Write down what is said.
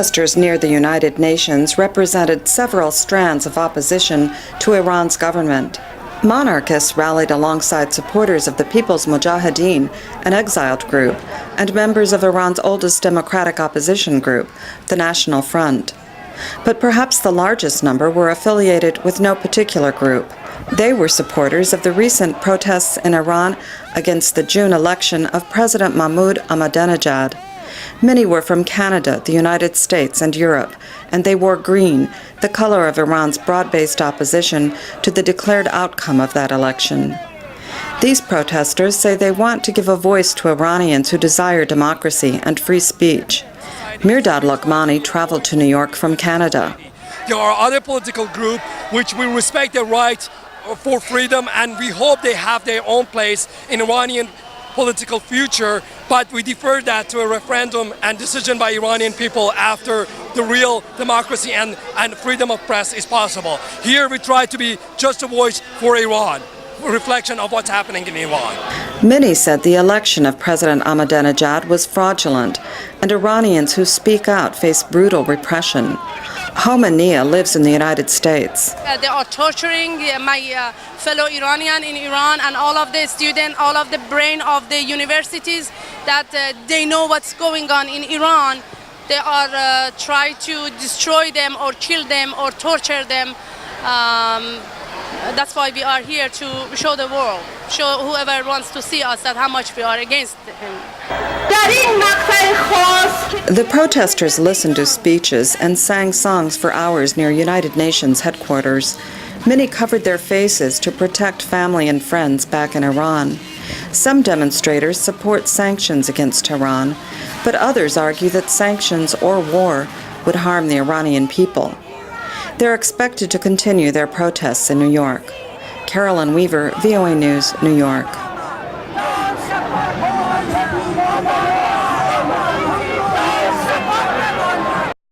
Protesters near the United Nations represented several strands of opposition to Iran's government. Monarchists rallied alongside supporters of the People's Mujahideen, an exiled group, and members of Iran's oldest democratic opposition group, the National Front. But perhaps the largest number were affiliated with no particular group. They were supporters of the recent protests in Iran against the June election of President Mahmoud Ahmadinejad. Many were from Canada, the United States, and Europe, and they wore green, the color of Iran's broad-based opposition to the declared outcome of that election. These protesters say they want to give a voice to Iranians who desire democracy and free speech. Mirdad Lokmani traveled to New York from Canada. There are other political groups which will respect their right for freedom, and we hope they have their own place in Iranian political future, but we defer that to a referendum and decision by Iranian people after the real democracy and freedom of press is possible. Here we try to be just a voice for Iran, a reflection of what's happening in Iran. Many said the election of President Ahmadinejad was fraudulent, and Iranians who speak out face brutal repression. Homania lives in the United States. They are torturing my fellow Iranian in Iran and all of the students, all of the brain of the universities that they know what's going on in Iran. They are trying to destroy them or kill them or torture them. That's why we are here to show the world, show whoever wants to see us that how much we are against him. The protesters listened to speeches and sang songs for hours near United Nations headquarters. Many covered their faces to protect family and friends back in Iran. Some demonstrators support sanctions against Iran, but others argue that sanctions or war would harm the Iranian people. They're expected to continue their protests in New York. Carolyn Weaver, VOA News, New York.